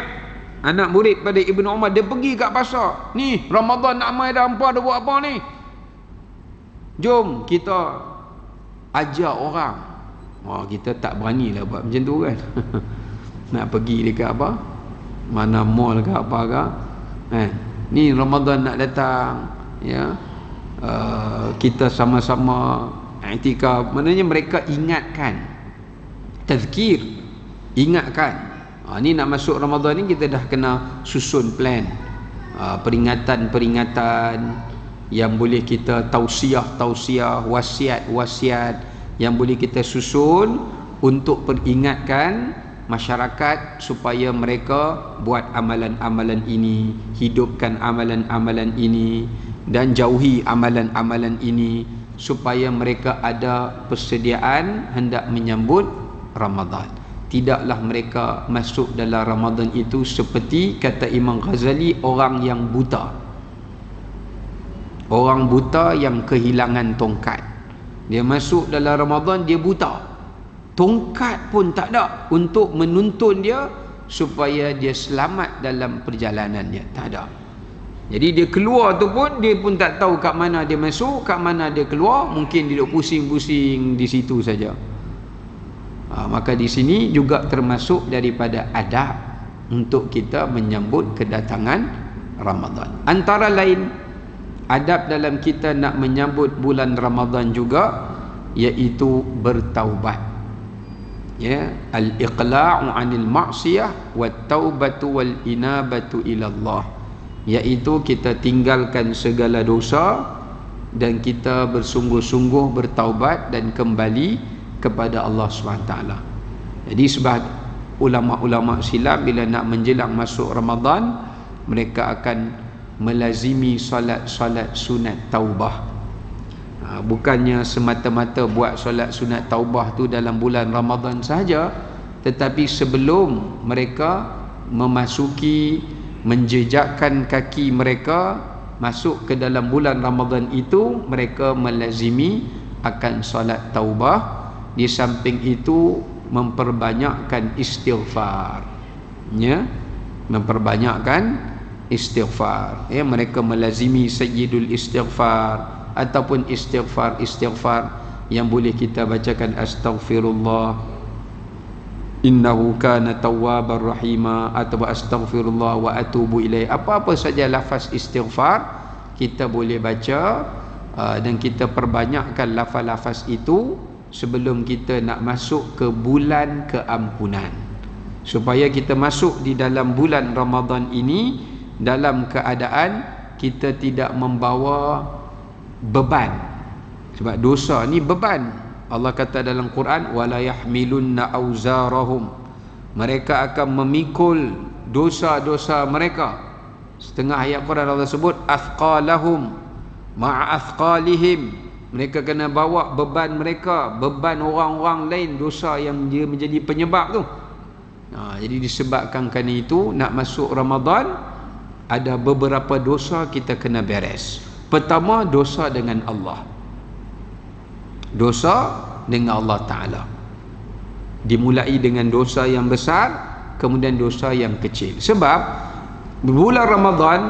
anak murid pada Ibnu Umar, dia pergi kat pasar. Ni Ramadan nak mai dah, hampa dah buat apa ni? Jom kita ajar orang. Kita tak berani lah buat macam tu kan. Nak pergi dekat apa, mana mall ke apa ke, ni Ramadan nak datang, ya. Kita sama-sama i'tikaf. Maknanya mereka ingatkan, tazkir, ingatkan. Ni nak masuk Ramadan ni, kita dah kena susun plan, peringatan-peringatan yang boleh kita tausiah, wasiat yang boleh kita susun untuk peringatkan masyarakat supaya mereka buat amalan-amalan ini, hidupkan amalan-amalan ini, dan jauhi amalan-amalan ini, supaya mereka ada persediaan hendak menyambut Ramadan. Tidaklah mereka masuk dalam Ramadan itu seperti kata Imam Ghazali, orang yang buta. Orang buta yang kehilangan tongkat. Dia masuk dalam Ramadan, dia buta, tongkat pun tak ada untuk menuntun dia supaya dia selamat dalam perjalanannya, tak ada. Jadi dia keluar tu pun, dia pun tak tahu kat mana dia masuk, kat mana dia keluar. Mungkin dia duduk pusing-pusing di situ saja. Maka di sini juga termasuk daripada adab untuk kita menyambut kedatangan Ramadan. Antara lain adab dalam kita nak menyambut bulan Ramadan juga, iaitu bertaubat, ya, al-iqla'u 'anil ma'siyah wat taubatu wal inabatu ila Allah, iaitu kita tinggalkan segala dosa dan kita bersungguh-sungguh bertaubat dan kembali kepada Allah SWT. Jadi sebab ulama-ulama silam bila nak menjelang masuk Ramadan, mereka akan melazimi solat-solat sunat taubah. Bukannya semata-mata buat solat sunat taubah tu dalam bulan Ramadan sahaja, tetapi sebelum mereka memasuki, menjejakkan kaki mereka masuk ke dalam bulan Ramadan itu, mereka melazimi akan solat taubah. Di samping itu memperbanyakkan istighfar, ya, memperbanyakkan istighfar, ya. Mereka melazimi sayyidul istighfar ataupun istighfar yang boleh kita bacakan astaghfirullah innahu kana tawwabar rahima atau astaghfirullah wa atubu ilaih. Apa-apa saja lafaz istighfar kita boleh baca, dan kita perbanyakkan lafaz-lafaz itu sebelum kita nak masuk ke bulan keampunan, supaya kita masuk di dalam bulan Ramadan ini dalam keadaan kita tidak membawa beban. Sebab dosa ni beban. Allah kata dalam Quran, wala yahmilunna auzarahum, mereka akan memikul dosa-dosa mereka. Setengah ayat Quran Allah sebut athqalahum ma'a athqalihim, mereka kena bawa beban mereka, beban orang-orang lain, dosa yang dia menjadi penyebab tu. Jadi disebabkan kerana itu nak masuk Ramadan ada beberapa dosa kita kena beres. Pertama, dosa dengan Allah, dosa dengan Allah Ta'ala. Dimulai dengan dosa yang besar, kemudian dosa yang kecil. Sebab bulan Ramadan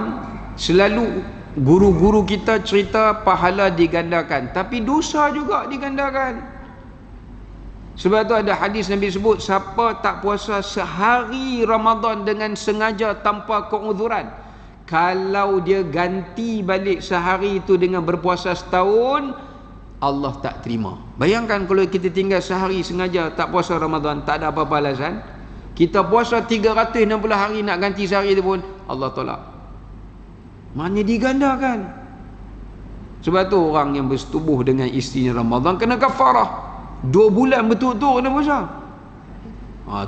selalu guru-guru kita cerita pahala digandakan, tapi dosa juga digandakan. Sebab tu ada hadis Nabi sebut, siapa tak puasa sehari Ramadan dengan sengaja tanpa keuzuran, kalau dia ganti balik sehari itu dengan berpuasa setahun, Allah tak terima. Bayangkan kalau kita tinggal sehari sengaja tak puasa Ramadan, tak ada apa-apa alasan, kita puasa 360 hari nak ganti sehari itu pun Allah tolak. Maknanya digandakan. Sebab tu orang yang bersetubuh dengan isterinya Ramadan kena kafarah 2 bulan betul-betul kena puasa.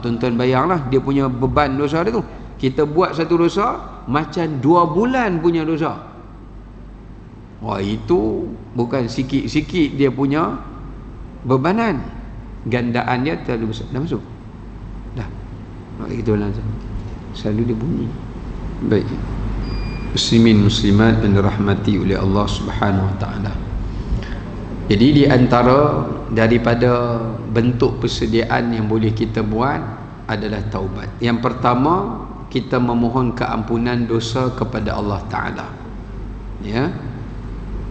Tuan-tuan bayanglah dia punya beban dosa dia tu. Kita buat satu dosa macam 2 bulan punya dosa. Itu bukan sikit-sikit dia punya bebanan. Gandaan dia terlalu besar. Dah masuk? Dah. Kita ulang. Selalu dia bunyi. Baik. Muslimin muslimat yang dirahmati oleh Allah Subhanahu Wa Taala. Jadi di antara daripada bentuk persediaan yang boleh kita buat adalah taubat. Yang pertama, kita memohon keampunan dosa kepada Allah Ta'ala. Ya,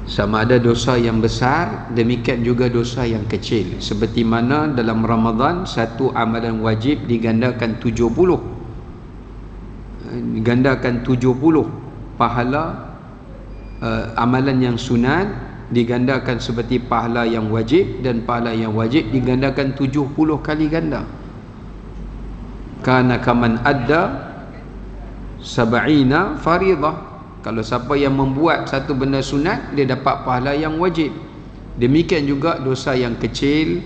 sama ada dosa yang besar, demikian juga dosa yang kecil. Seperti mana dalam Ramadan satu amalan wajib digandakan 70, digandakan 70 pahala, amalan yang sunat digandakan seperti pahala yang wajib, dan pahala yang wajib digandakan 70 kali ganda. Kana kaman adda sab'ina faridah. Kalau siapa yang membuat satu benda sunat, dia dapat pahala yang wajib. Demikian juga dosa yang kecil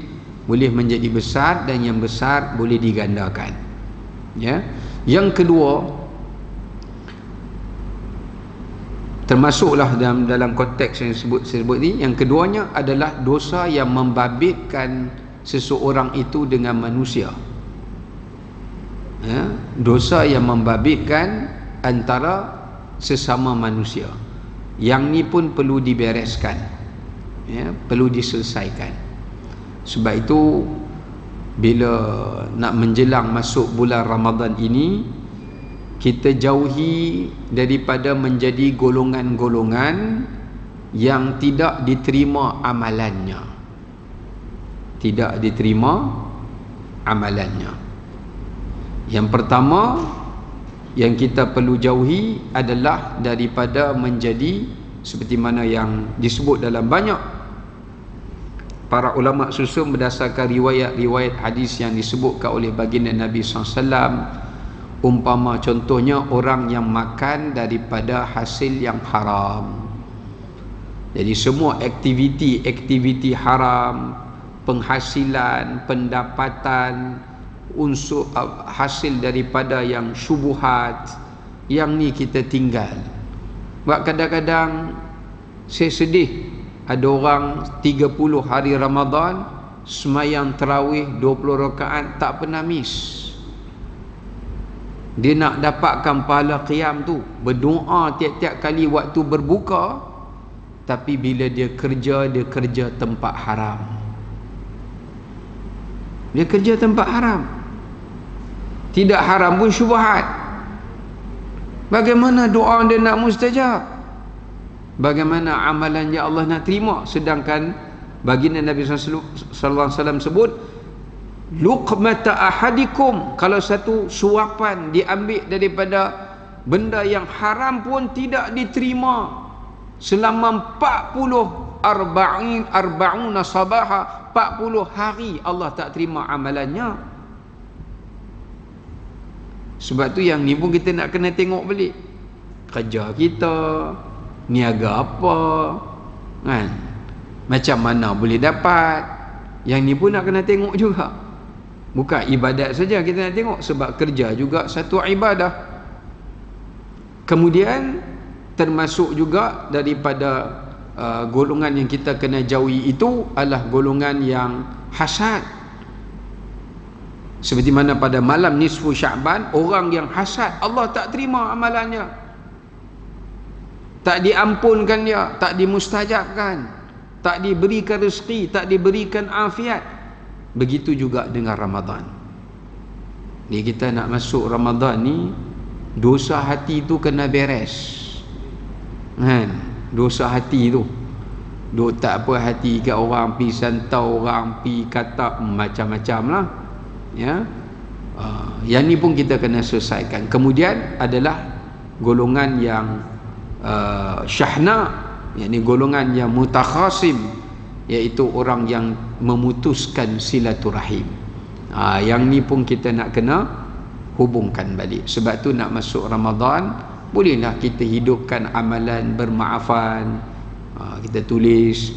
boleh menjadi besar, dan yang besar boleh digandakan. Ya. Yang kedua, termasuklah dalam konteks yang sebut ni, yang keduanya adalah dosa yang membabitkan seseorang itu dengan manusia. Ya, dosa yang membabitkan antara sesama manusia. Yang ni pun perlu dibereskan, ya, perlu diselesaikan. Sebab itu bila nak menjelang masuk bulan Ramadan ini, kita jauhi daripada menjadi golongan-golongan yang tidak diterima amalannya. Tidak diterima amalannya. Yang pertama yang kita perlu jauhi adalah daripada menjadi seperti mana yang disebut dalam banyak para ulama susun berdasarkan riwayat-riwayat hadis yang disebutkan oleh baginda Nabi SAW. Umpama contohnya orang yang makan daripada hasil yang haram. Jadi semua aktiviti haram, penghasilan, pendapatan, unsur hasil daripada yang syubuhat, yang ni kita tinggal. Sebab kadang-kadang saya sedih, ada orang 30 hari Ramadan semayang tarawih 20 rakaat tak pernah miss. Dia nak dapatkan pahala qiyam tu, berdoa tiap-tiap kali waktu berbuka, tapi bila dia kerja tempat haram. Dia kerja tempat haram. Tidak haram pun syubhat. Bagaimana doa dia nak mustajab? Bagaimana amalan yang Allah nak terima? Sedangkan baginda Nabi sallallahu alaihi wasallam sebut, luqmata ahadikum, kalau satu suapan diambil daripada benda yang haram pun tidak diterima selama 40 sabaha, 40 hari Allah tak terima amalannya. Sebab tu yang ni pun kita nak kena tengok balik kerja kita, niaga apa kan, macam mana boleh dapat. Yang ni pun nak kena tengok juga. Bukan ibadat saja kita nak tengok, sebab kerja juga satu ibadah. Kemudian termasuk juga daripada golongan yang kita kena jauhi itu adalah golongan yang hasad. Seperti mana pada malam nisfu Sya'ban, orang yang hasad, Allah tak terima amalannya, tak diampunkan dia, tak dimustajabkan, tak diberikan rezeki, tak diberikan afiat. Begitu juga dengan Ramadan. Ni kita nak masuk Ramadan ni, dosa hati tu kena beres kan. Dosa hati tu duk tak apa hati kat orang, pi santau orang, pi kata macam-macam lah ya. Yang ni pun kita kena selesaikan. Kemudian adalah golongan yang syahna, yakni golongan yang mutakhasim, iaitu orang yang memutuskan silaturahim. Yang ni pun kita nak kena hubungkan balik. Sebab tu nak masuk Ramadan, bolehlah kita hidupkan amalan bermaafan. Kita tulis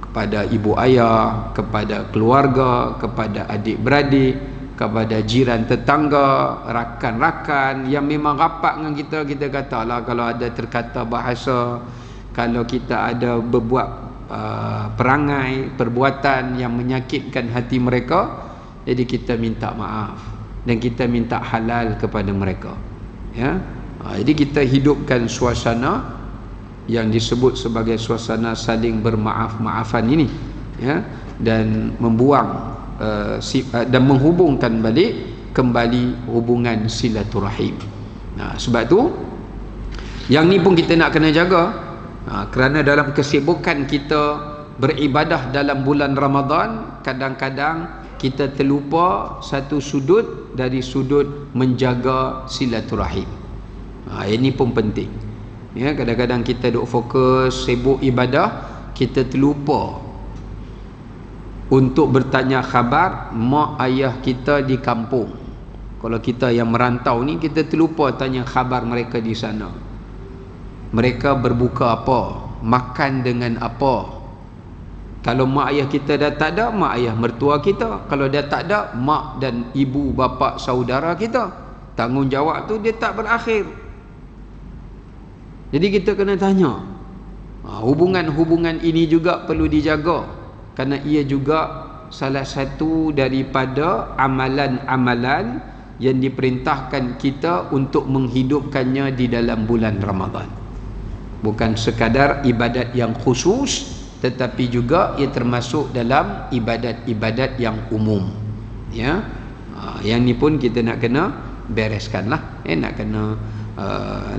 kepada ibu ayah, kepada keluarga, kepada adik-beradik, kepada jiran tetangga, rakan-rakan yang memang rapat dengan kita. Kita katalah kalau ada terkata bahasa, kalau kita ada berbuat perangai, perbuatan yang menyakitkan hati mereka, jadi kita minta maaf dan kita minta halal kepada mereka ya. Jadi kita hidupkan suasana yang disebut sebagai suasana saling bermaaf-maafan ini ya, dan membuang dan menghubungkan balik kembali hubungan silaturahim. Sebab tu yang ni pun kita nak kena jaga. Kerana dalam kesibukan kita beribadah dalam bulan Ramadan, kadang-kadang kita terlupa satu sudut dari sudut menjaga silaturahim. Ini pun penting ya. Kadang-kadang kita duk fokus sibuk ibadah, kita terlupa untuk bertanya khabar mak ayah kita di kampung. Kalau kita yang merantau ni, kita terlupa tanya khabar mereka di sana. Mereka berbuka apa, makan dengan apa. Kalau mak ayah kita dah tak ada, mak ayah mertua kita. Kalau dia tak ada, mak dan ibu bapa saudara kita. Tanggungjawab tu dia tak berakhir. Jadi kita kena tanya. Hubungan-hubungan ini juga perlu dijaga, kerana ia juga salah satu daripada amalan-amalan yang diperintahkan kita untuk menghidupkannya di dalam bulan Ramadan. Bukan sekadar ibadat yang khusus, tetapi juga ia termasuk dalam ibadat-ibadat yang umum ya. Yang ni pun kita nak kena bereskanlah, nak kena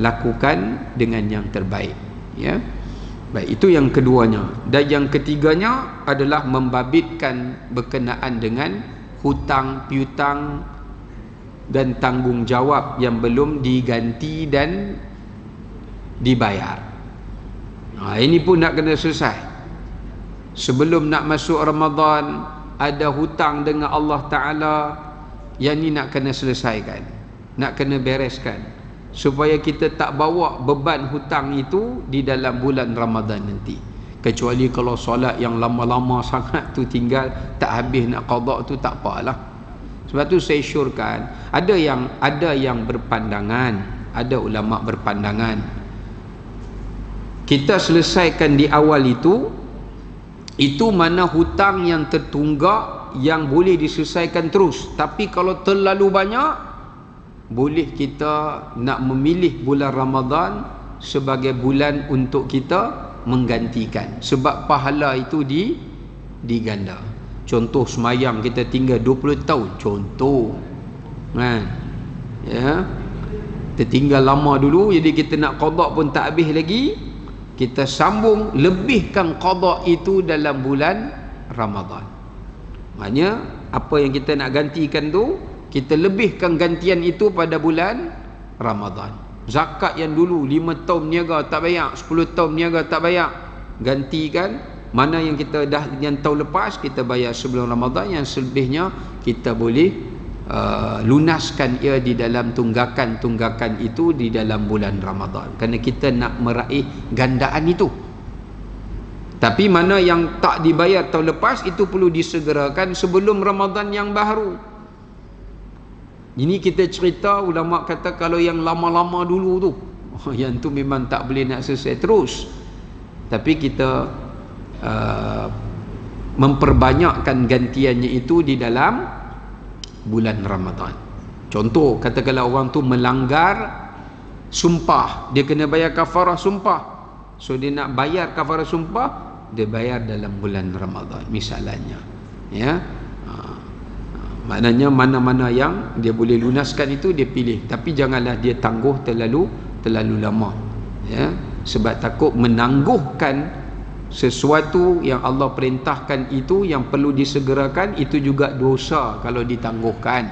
lakukan dengan yang terbaik ya. Baik, itu yang keduanya. Dan yang ketiganya adalah membabitkan berkenaan dengan hutang piutang dan tanggungjawab yang belum diganti dan dibayar. Ini pun nak kena selesai. Sebelum nak masuk Ramadan, ada hutang dengan Allah Ta'ala, yang ni nak kena selesaikan, nak kena bereskan, supaya kita tak bawa beban hutang itu di dalam bulan Ramadan nanti. Kecuali kalau solat yang lama-lama sangat tu tinggal tak habis nak qada tu, tak apalah. Sebab tu saya syorkan, ada yang berpandangan, ada ulama berpandangan, kita selesaikan di awal itu mana hutang yang tertunggak yang boleh diselesaikan terus. Tapi kalau terlalu banyak, boleh kita nak memilih bulan Ramadan sebagai bulan untuk kita menggantikan, sebab pahala itu diganda. Contoh semayang kita tinggal 20 tahun, contoh kan ya, tertinggal lama dulu, jadi kita nak qada pun tak habis lagi, kita sambung lebihkan qada itu dalam bulan Ramadan. Maknanya apa yang kita nak gantikan tu, kita lebihkan gantian itu pada bulan Ramadan. Zakat yang dulu 5 tahun niaga tak bayar, 10 tahun niaga tak bayar, gantikan mana yang kita dah yang tahun lepas kita bayar sebelum Ramadan, yang selebihnya kita boleh lunaskan ia di dalam tunggakan itu di dalam bulan Ramadan, kerana kita nak meraih gandaan itu. Tapi mana yang tak dibayar tahun lepas itu perlu disegerakan sebelum Ramadan yang baru. Ini kita cerita, ulama kata kalau yang lama-lama dulu tu, yang tu memang tak boleh nak selesai terus. Tapi kita memperbanyakkan gantiannya itu di dalam bulan Ramadan. Contoh, katakanlah orang tu melanggar sumpah, dia kena bayar kafarah sumpah. So dia nak bayar kafarah sumpah, dia bayar dalam bulan Ramadan misalnya. Ya. Maknanya mana-mana yang dia boleh lunaskan itu dia pilih, tapi janganlah dia tangguh terlalu lama, ya, sebab takut menangguhkan sesuatu yang Allah perintahkan itu yang perlu disegerakan, itu juga dosa kalau ditangguhkan.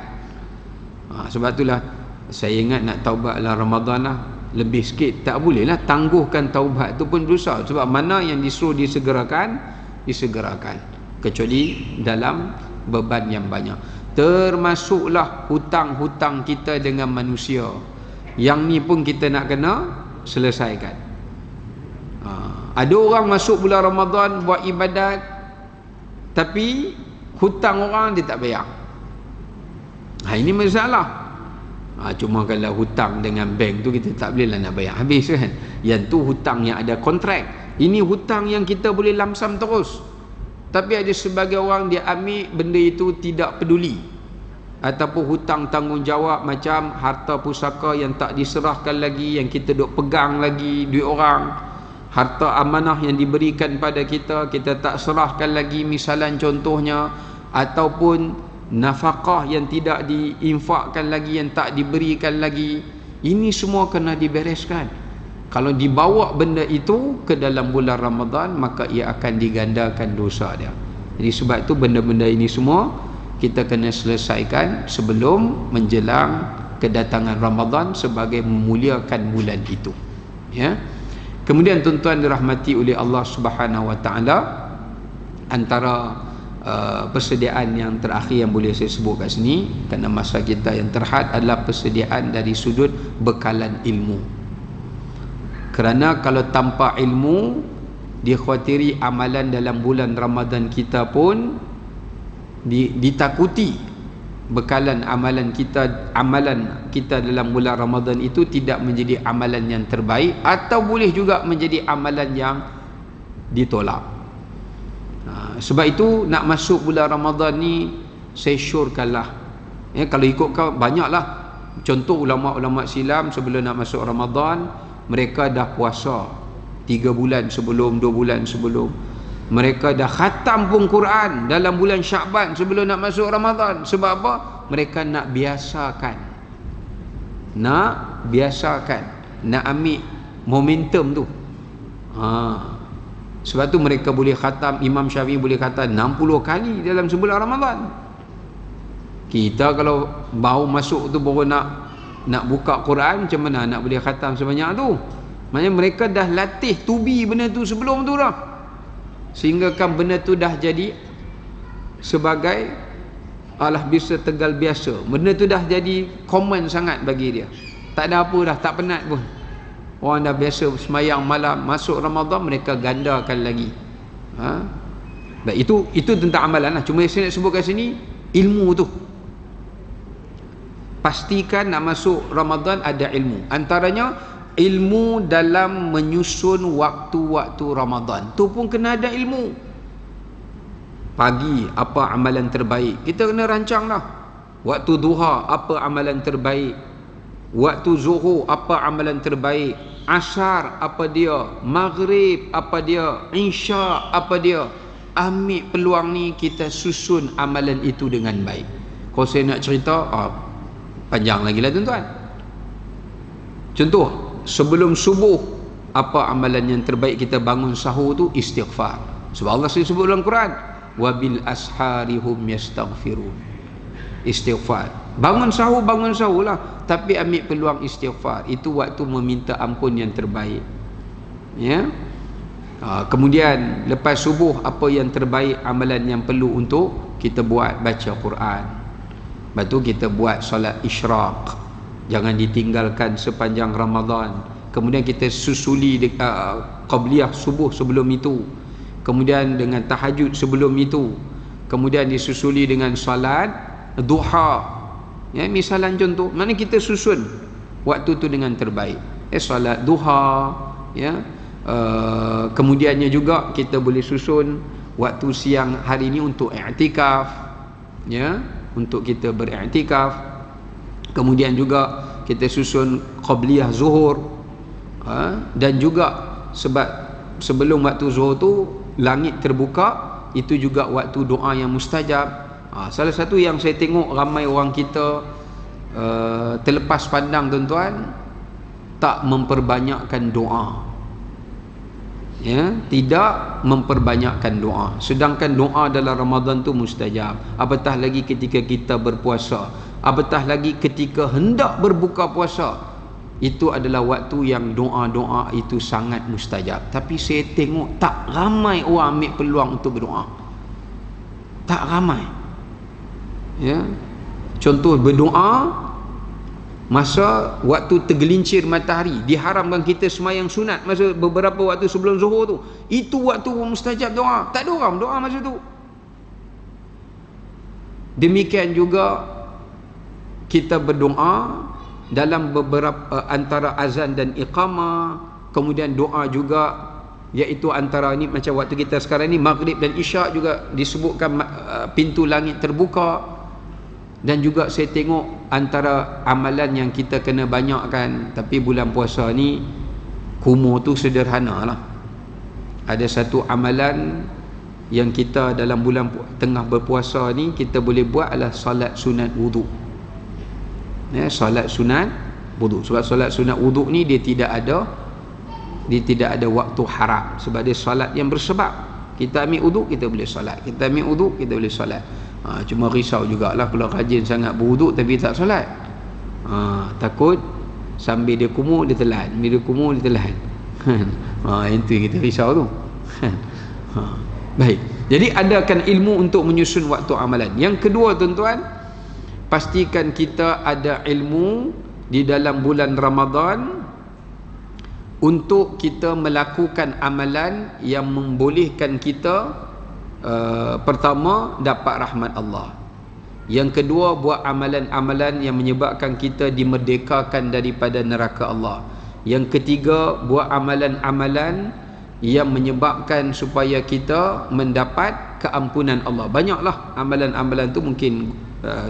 Sebab itulah saya ingat nak taubat dalam Ramadan lah, lebih sikit tak boleh lah tangguhkan taubat, itu pun dosa. Sebab mana yang disuruh disegerakan, kecuali dalam beban yang banyak. Termasuklah hutang-hutang kita dengan manusia, yang ni pun kita nak kena selesaikan. Ada orang masuk bulan Ramadan buat ibadat, tapi hutang orang dia tak bayar. Ini masalah. Cuma kalau hutang dengan bank tu kita tak boleh lah nak bayar habis kan. Yang tu hutang yang ada kontrak. Ini hutang yang kita boleh lamsam terus. Tapi ada sebagai orang dia ambil benda itu tidak peduli, ataupun hutang tanggungjawab macam harta pusaka yang tak diserahkan lagi, yang kita duk pegang lagi duit orang, harta amanah yang diberikan pada kita, kita tak serahkan lagi misalan contohnya, ataupun nafkah yang tidak diinfakkan lagi, yang tak diberikan lagi. Ini semua kena dibereskan. Kalau dibawa benda itu ke dalam bulan Ramadan, maka ia akan digandakan dosa dia. Jadi sebab itu benda-benda ini semua kita kena selesaikan sebelum menjelang kedatangan Ramadan sebagai memuliakan bulan itu. Ya. Kemudian tuan-tuan dirahmati oleh Allah Subhanahu Wa Taala, antara persediaan yang terakhir yang boleh saya sebut kat sini kerana masa kita yang terhad adalah persediaan dari sudut bekalan ilmu. Kerana kalau tanpa ilmu, dikhawatiri amalan dalam bulan Ramadan kita pun ditakuti bekalan amalan kita dalam bulan Ramadan itu tidak menjadi amalan yang terbaik, atau boleh juga menjadi amalan yang ditolak. Sebab itu nak masuk bulan Ramadan ni, saya syorkanlah, kalau ikutkan banyaklah contoh ulama-ulama silam sebelum nak masuk Ramadan, mereka dah puasa 3 bulan sebelum, 2 bulan sebelum. Mereka dah khatam pun Quran dalam bulan Syakban sebelum nak masuk Ramadan. Sebab apa? Mereka nak biasakan, nak ambil momentum tu. Sebab tu mereka boleh khatam, Imam Syafi'i boleh khatam 60 kali dalam sebulan Ramadan. Kita kalau baru masuk tu baru nak buka Quran, macam mana nak boleh khatam sebanyak tu? Maksudnya mereka dah latih tubi benda tu sebelum tu dah, sehingga kan benda tu dah jadi sebagai alah bisa tegal biasa. Benda tu dah jadi common sangat bagi dia, tak ada apa dah, tak penat pun. Orang dah biasa semayang malam, masuk Ramadan mereka gandakan lagi. Baik, itu tentang amalan lah. Cuma saya nak sebut kat sini ilmu tu. Pastikan nak masuk Ramadan ada ilmu. Antaranya ilmu dalam menyusun waktu-waktu Ramadan. Tu pun kena ada ilmu. Pagi apa amalan terbaik, kita kena rancang dah. Waktu duha apa amalan terbaik, waktu zuhur apa amalan terbaik, asar apa dia, maghrib apa dia, isya apa dia. Ambil peluang ni, kita susun amalan itu dengan baik. Kalau saya nak cerita panjang lagi lah tuan-tuan. Contoh, sebelum subuh apa amalan yang terbaik? Kita bangun sahur tu istighfar. Sebab Allah sendiri sebut dalam Quran, wa bil ashari hum yastaghfirun. Istighfar, bangun sahur lah, tapi ambil peluang istighfar. Itu waktu meminta ampun yang terbaik, ya. Kemudian lepas subuh, apa yang terbaik amalan yang perlu untuk kita buat? Baca Quran. Lepas tu kita buat solat isyraq, jangan ditinggalkan sepanjang Ramadan. Kemudian kita susuli qabliyah subuh sebelum itu, kemudian dengan tahajud sebelum itu, kemudian disusuli dengan solat duha, ya, misalan contoh. Mana kita susun waktu tu dengan terbaik, solat duha, ya. Kemudiannya juga kita boleh susun waktu siang hari ini untuk i'tikaf, ya, untuk kita beriktikaf. Kemudian juga kita susun qabliyah zuhur, dan juga sebab sebelum waktu zuhur tu langit terbuka, itu juga waktu doa yang mustajab. Salah satu yang saya tengok ramai orang kita terlepas pandang, tuan-tuan, tak memperbanyakkan doa, ya, tidak memperbanyakkan doa. Sedangkan doa dalam Ramadan tu mustajab, apatah lagi ketika kita berpuasa, apatah lagi ketika hendak berbuka puasa. Itu adalah waktu yang doa-doa itu sangat mustajab. Tapi saya tengok tak ramai orang ambil peluang untuk berdoa, tak ramai, ya. Contoh berdoa masa waktu tergelincir matahari, diharamkan kita semayang sunat masa beberapa waktu sebelum zuhur tu. Itu waktu mustajab doa, tak ada orang doa masa tu. Demikian juga kita berdoa dalam beberapa antara azan dan iqamah. Kemudian doa juga, iaitu antara ni macam waktu kita sekarang ni maghrib dan isyak juga disebutkan pintu langit terbuka. Dan juga saya tengok antara amalan yang kita kena banyakkan, tapi bulan puasa ni kumur tu sederhana lah. Ada satu amalan yang kita dalam bulan tengah berpuasa ni kita boleh buat adalah solat sunat wuduk, ya, solat sunat wuduk. Sebab solat sunat wuduk ni dia tidak ada waktu haram, sebab dia solat yang bersebab. Kita ambil wuduk kita boleh solat, kita ambil wuduk kita boleh solat. Cuma risau jugalah kalau rajin sangat berwuduk tapi tak solat. Takut sambil dia kumur dia telan, bila dia kumur dia telan. Itu kita risau tu. Baik, jadi adakan ilmu untuk menyusun waktu amalan. Yang kedua, tuan-tuan, pastikan kita ada ilmu di dalam bulan Ramadan untuk kita melakukan amalan yang membolehkan kita pertama dapat rahmat Allah, yang kedua buat amalan-amalan yang menyebabkan kita dimerdekakan daripada neraka Allah, yang ketiga buat amalan-amalan yang menyebabkan supaya kita mendapat keampunan Allah. Banyaklah amalan-amalan tu, mungkin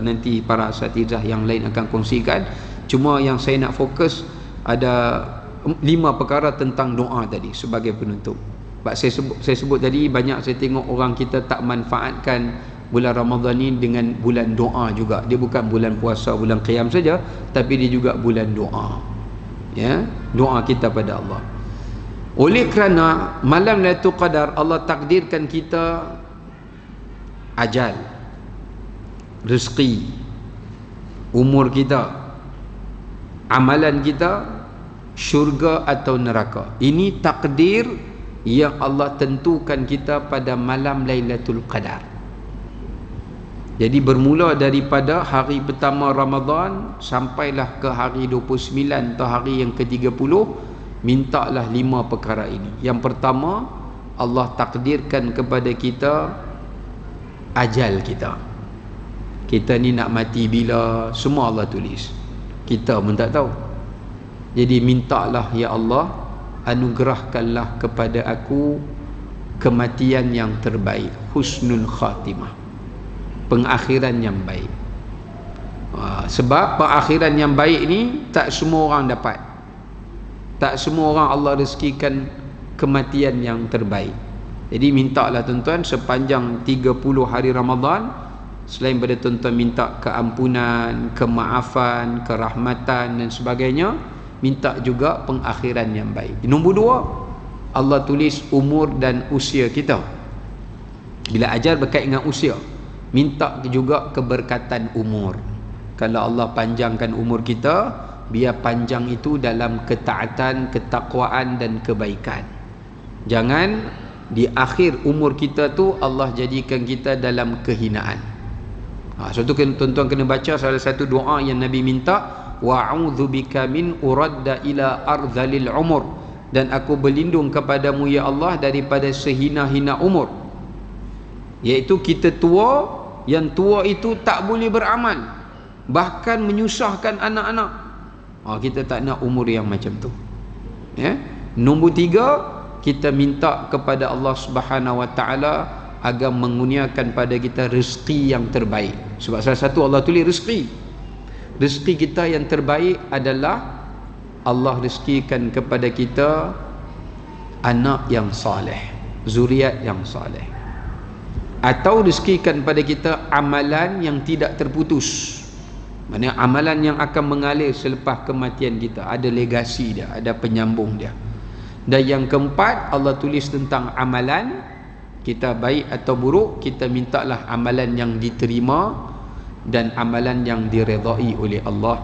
nanti para asatizah yang lain akan kongsikan. Cuma yang saya nak fokus ada 5 perkara tentang doa tadi sebagai penutup. Sebab saya sebut tadi, banyak saya tengok orang kita tak manfaatkan bulan Ramadan ni dengan bulan doa juga. Dia bukan bulan puasa, bulan qiyam saja, tapi dia juga bulan doa, ya, doa kita pada Allah. Oleh kerana malam Lailatul Qadar Allah takdirkan kita ajal, rezeki, umur kita, amalan kita, syurga atau neraka. Ini takdir yang Allah tentukan kita pada malam Lailatul Qadar. Jadi bermula daripada hari pertama Ramadan sampailah ke hari 29 atau hari yang ke-30, mintalah 5 perkara ini. Yang pertama, Allah takdirkan kepada kita ajal kita. Kita ni nak mati bila, semua Allah tulis. Kita pun tak tahu. Jadi mintalah, ya Allah, anugerahkanlah kepada aku kematian yang terbaik, husnul khatimah, pengakhiran yang baik. Sebab pengakhiran yang baik ni tak semua orang dapat, tak semua orang Allah rezekikan kematian yang terbaik. Jadi mintalah tuan-tuan sepanjang 30 hari Ramadan, selain pada tuan-tuan minta keampunan, kemaafan, kerahmatan dan sebagainya, minta juga pengakhiran yang baik. Nombor 2, Allah tulis umur dan usia kita. Bila ajal berkait dengan usia, minta juga keberkatan umur. Kalau Allah panjangkan umur kita, biar panjang itu dalam ketaatan, ketakwaan dan kebaikan. Jangan di akhir umur kita tu Allah jadikan kita dalam kehinaan. Sebab tu tuan-tuan kena baca salah satu doa yang Nabi minta, wa'udzubika min uradda ila ardhalil umur, dan aku berlindung kepadamu ya Allah daripada sehina-hina umur, iaitu kita tua, yang tua itu tak boleh beramal, bahkan menyusahkan anak-anak. Kita tak nak umur yang macam tu, ya. Nombor 3, kita minta kepada Allah Subhanahu Wa Taala agar mengurniakan pada kita rezeki yang terbaik. Sebab salah satu Allah tulis rezeki kita yang terbaik adalah Allah rezekikan kepada kita anak yang soleh, zuriat yang soleh, atau rezekikan pada kita amalan yang tidak terputus. Maksudnya amalan yang akan mengalir selepas kematian kita, ada legasi dia, ada penyambung dia. Dan yang keempat, Allah tulis tentang amalan kita baik atau buruk, kita mintalah amalan yang diterima dan amalan yang diredai oleh Allah,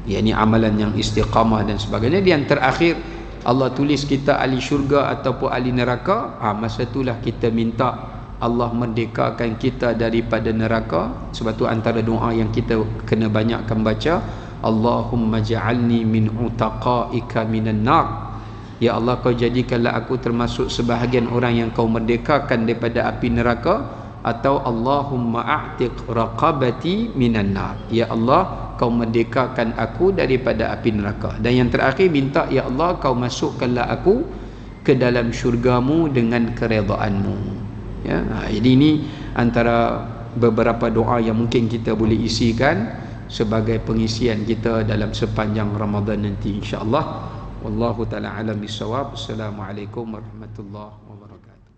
yakni amalan yang istiqamah dan sebagainya. Dan yang terakhir, Allah tulis kita ahli syurga ataupun ahli neraka. Masa itulah kita minta Allah merdekakan kita daripada neraka. Sebab tu antara doa yang kita kena banyakkan baca, Allahumma ja'alni min utaqaika minan nar. Ya Allah, kau jadikanlah aku termasuk sebahagian orang yang kau merdekakan daripada api neraka. Atau Allahumma a'tiq raqabati minan nar. Ya Allah, kau merdekakan aku daripada api neraka. Dan yang terakhir, minta ya Allah, kau masukkanlah aku ke dalam syurgamu dengan keredaanmu, ya. Jadi ini antara beberapa doa yang mungkin kita boleh isikan sebagai pengisian kita dalam sepanjang Ramadan nanti, insya-Allah. Wallahu taala alam bisawab. Assalamualaikum warahmatullahi wabarakatuh.